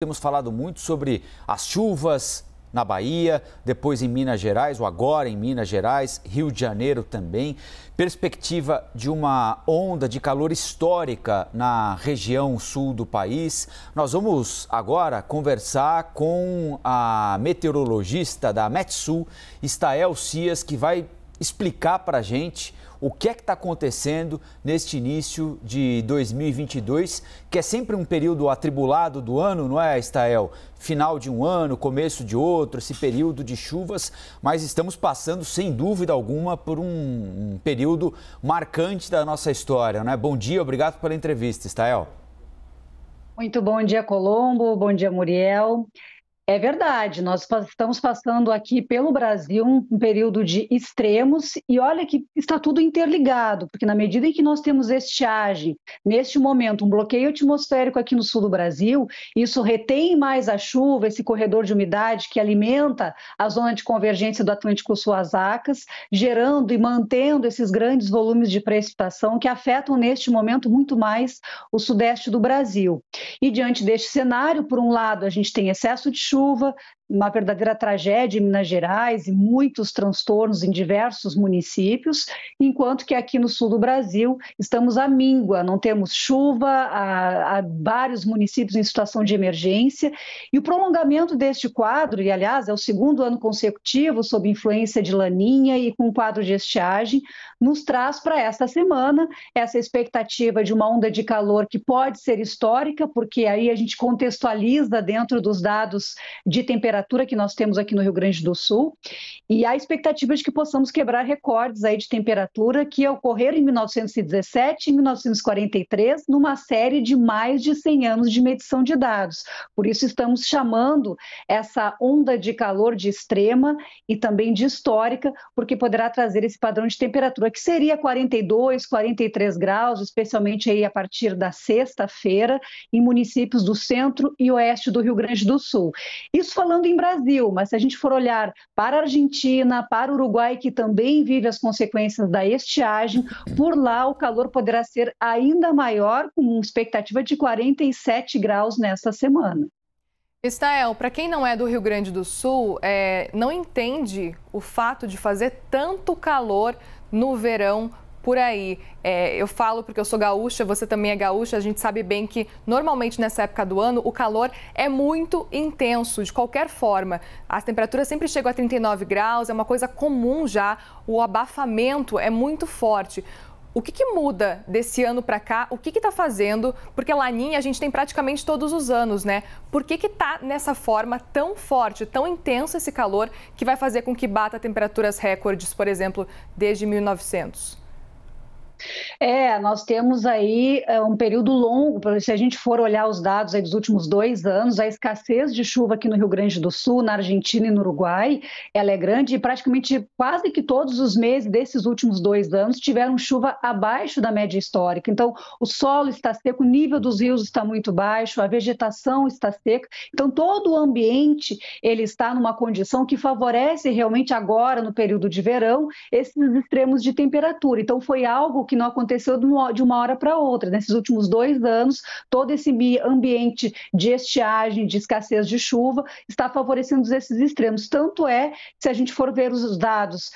Temos falado muito sobre as chuvas na Bahia, depois em Minas Gerais, ou agora em Minas Gerais, Rio de Janeiro também. Perspectiva de uma onda de calor histórica na região sul do país. Nós vamos agora conversar com a meteorologista da Metsul, Stael Cias, que vai explicar para a gente o que é que está acontecendo neste início de 2022, que é sempre um período atribulado do ano, não é, Stael? Final de um ano, começo de outro, esse período de chuvas, mas estamos passando, sem dúvida alguma, por um período marcante da nossa história, não é? Bom dia, obrigado pela entrevista, Stael. Muito bom dia, Colombo. Bom dia, Muriel. É verdade, nós estamos passando aqui pelo Brasil um período de extremos e olha que está tudo interligado, porque na medida em que nós temos estiagem, neste momento, um bloqueio atmosférico aqui no sul do Brasil, isso retém mais a chuva, esse corredor de umidade que alimenta a zona de convergência do Atlântico Sul às Acas, gerando e mantendo esses grandes volumes de precipitação que afetam neste momento muito mais o sudeste do Brasil. E diante deste cenário, por um lado, a gente tem excesso de chuva, uma verdadeira tragédia em Minas Gerais e muitos transtornos em diversos municípios, enquanto que aqui no sul do Brasil estamos à míngua, não temos chuva, há vários municípios em situação de emergência, e o prolongamento deste quadro, e aliás é o segundo ano consecutivo sob influência de Laninha e com quadro de estiagem, nos traz para esta semana essa expectativa de uma onda de calor que pode ser histórica, porque aí a gente contextualiza dentro dos dados de temperatura que nós temos aqui no Rio Grande do Sul, e há expectativa de que possamos quebrar recordes aí de temperatura que ocorreram em 1917 e 1943, numa série de mais de 100 anos de medição de dados. Por isso estamos chamando essa onda de calor de extrema e também de histórica, porque poderá trazer esse padrão de temperatura que seria 42, 43 graus, especialmente aí a partir da sexta-feira, em municípios do centro e oeste do Rio Grande do Sul. Isso falando em Brasil, mas se a gente for olhar para a Argentina, para o Uruguai, que também vive as consequências da estiagem, por lá o calor poderá ser ainda maior, com expectativa de 47 graus nesta semana. Stael, para quem não é do Rio Grande do Sul, não entende o fato de fazer tanto calor no verão por aí. Eu falo porque eu sou gaúcha, você também é gaúcha, a gente sabe bem que normalmente nessa época do ano o calor é muito intenso, de qualquer forma. As temperaturas sempre chegam a 39 graus, é uma coisa comum já, o abafamento é muito forte. O que muda desse ano para cá? O que está fazendo? Porque a Laninha a gente tem praticamente todos os anos, né? Por que está nessa forma tão forte, tão intenso esse calor que vai fazer com que bata temperaturas recordes, por exemplo, desde 1900? Nós temos aí um período longo, se a gente for olhar os dados aí dos últimos 2 anos, a escassez de chuva aqui no Rio Grande do Sul, na Argentina e no Uruguai, ela é grande e praticamente quase que todos os meses desses últimos 2 anos tiveram chuva abaixo da média histórica. Então, o solo está seco, o nível dos rios está muito baixo, a vegetação está seca. Então, todo o ambiente ele está numa condição que favorece realmente agora, no período de verão, esses extremos de temperatura. Então, foi algo que não aconteceu de uma hora para outra. Nesses últimos 2 anos, todo esse ambiente de estiagem, de escassez de chuva, está favorecendo esses extremos. Tanto é, se a gente for ver os dados,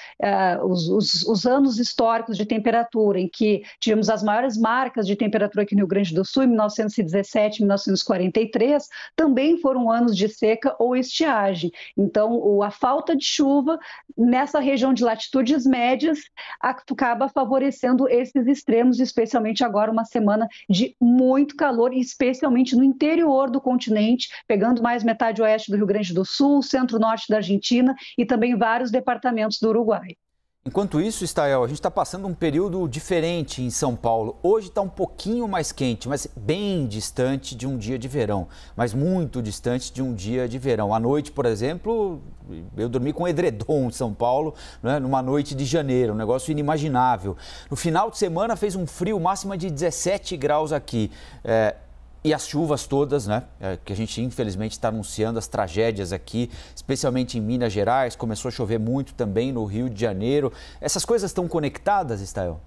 os anos históricos de temperatura, em que tivemos as maiores marcas de temperatura aqui no Rio Grande do Sul, em 1917 e 1943, também foram anos de seca ou estiagem. Então, a falta de chuva nessa região de latitudes médias acaba favorecendo esses extremos, especialmente agora uma semana de muito calor, especialmente no interior do continente, pegando mais metade oeste do Rio Grande do Sul, centro-norte da Argentina e também vários departamentos do Uruguai. Enquanto isso, Stael, a gente está passando um período diferente em São Paulo. Hoje está um pouquinho mais quente, mas bem distante de um dia de verão, mas muito distante de um dia de verão. À noite, por exemplo, eu dormi com edredom em São Paulo, né, numa noite de janeiro, um negócio inimaginável. No final de semana fez um frio, máxima de 17 graus aqui. E as chuvas todas, né? Que a gente infelizmente está anunciando as tragédias aqui, especialmente em Minas Gerais, começou a chover muito também no Rio de Janeiro. Essas coisas estão conectadas, Stael?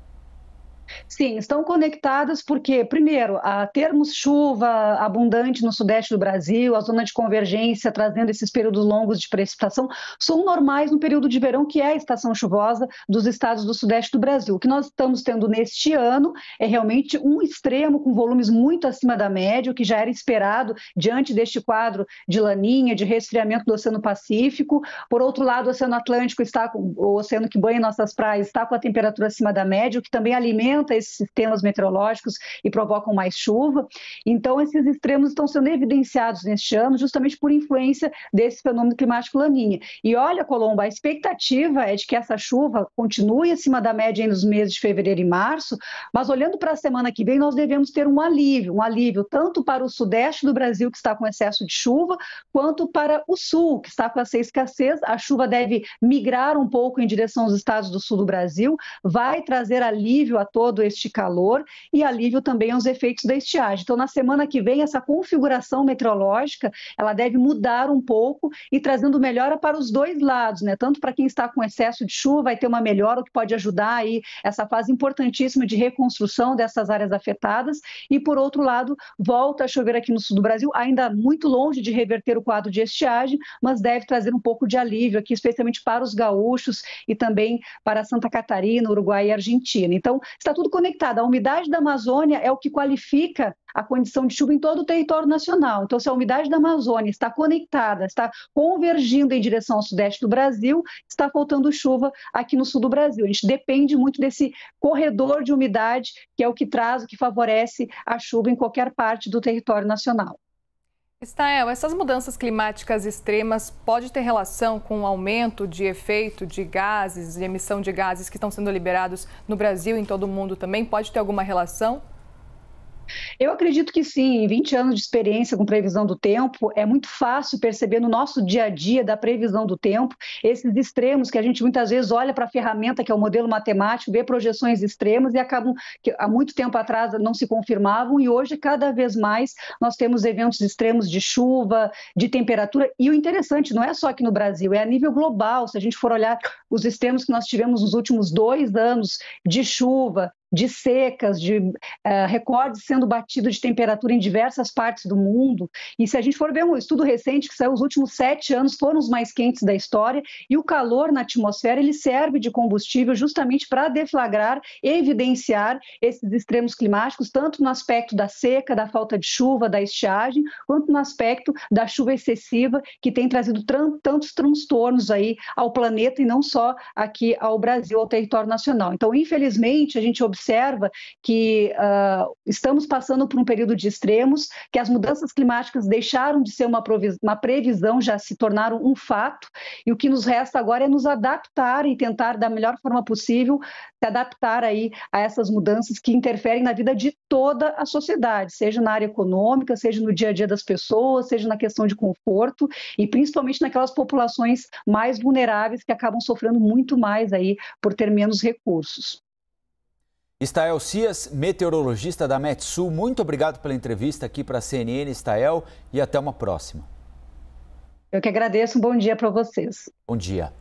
Sim, estão conectadas porque, primeiro, termos chuva abundante no sudeste do Brasil, a zona de convergência trazendo esses períodos longos de precipitação, são normais no período de verão, que é a estação chuvosa dos estados do sudeste do Brasil. O que nós estamos tendo neste ano é realmente um extremo com volumes muito acima da média, o que já era esperado diante deste quadro de laninha, de resfriamento do Oceano Pacífico. Por outro lado, o Oceano Atlântico está com o oceano que banha nossas praias, está com a temperatura acima da média, o que também alimenta esses sistemas meteorológicos e provocam mais chuva. Então, esses extremos estão sendo evidenciados neste ano justamente por influência desse fenômeno climático Laninha. E olha, Colombo, a expectativa é de que essa chuva continue acima da média nos meses de fevereiro e março, mas olhando para a semana que vem, nós devemos ter um alívio tanto para o sudeste do Brasil, que está com excesso de chuva, quanto para o sul, que está com essa escassez. A chuva deve migrar um pouco em direção aos estados do sul do Brasil, vai trazer alívio a todo este calor e alívio também aos efeitos da estiagem. Então, na semana que vem, essa configuração meteorológica, ela deve mudar um pouco e trazendo melhora para os dois lados, né? Tanto para quem está com excesso de chuva, vai ter uma melhora, o que pode ajudar aí essa fase importantíssima de reconstrução dessas áreas afetadas, e por outro lado, volta a chover aqui no sul do Brasil, ainda muito longe de reverter o quadro de estiagem, mas deve trazer um pouco de alívio aqui, especialmente para os gaúchos e também para Santa Catarina, Uruguai e Argentina. Então, está tudo conectado. A umidade da Amazônia é o que qualifica a condição de chuva em todo o território nacional. Então, se a umidade da Amazônia está conectada, está convergindo em direção ao sudeste do Brasil, está faltando chuva aqui no sul do Brasil. A gente depende muito desse corredor de umidade, que é o que traz, o que favorece a chuva em qualquer parte do território nacional. Stael, essas mudanças climáticas extremas podem ter relação com o aumento de efeito de gases, de emissão de gases que estão sendo liberados no Brasil e em todo o mundo também? Pode ter alguma relação? Eu acredito que sim, em 20 anos de experiência com previsão do tempo, é muito fácil perceber no nosso dia a dia da previsão do tempo esses extremos que a gente muitas vezes olha para a ferramenta que é o modelo matemático, vê projeções extremas e acabam, que há muito tempo atrás não se confirmavam, e hoje cada vez mais nós temos eventos extremos de chuva, de temperatura, e o interessante não é só aqui no Brasil, é a nível global. Se a gente for olhar os extremos que nós tivemos nos últimos 2 anos de chuva, de secas, de recordes sendo batidos de temperatura em diversas partes do mundo. E se a gente for ver um estudo recente que saiu, os últimos 7 anos foram os mais quentes da história, e o calor na atmosfera ele serve de combustível justamente para deflagrar e evidenciar esses extremos climáticos, tanto no aspecto da seca, da falta de chuva, da estiagem, quanto no aspecto da chuva excessiva, que tem trazido tantos transtornos aí ao planeta e não só aqui ao Brasil, ao território nacional. Então, infelizmente, a gente observa que estamos passando por um período de extremos, que as mudanças climáticas deixaram de ser uma previsão, já se tornaram um fato, e o que nos resta agora é nos adaptar e tentar, da melhor forma possível, se adaptar aí a essas mudanças que interferem na vida de toda a sociedade, seja na área econômica, seja no dia a dia das pessoas, seja na questão de conforto, e principalmente naquelas populações mais vulneráveis que acabam sofrendo muito mais aí por ter menos recursos. Stael Cias, meteorologista da Metsul, muito obrigado pela entrevista aqui para a CNN, Stael, e até uma próxima. Eu que agradeço, um bom dia para vocês. Bom dia.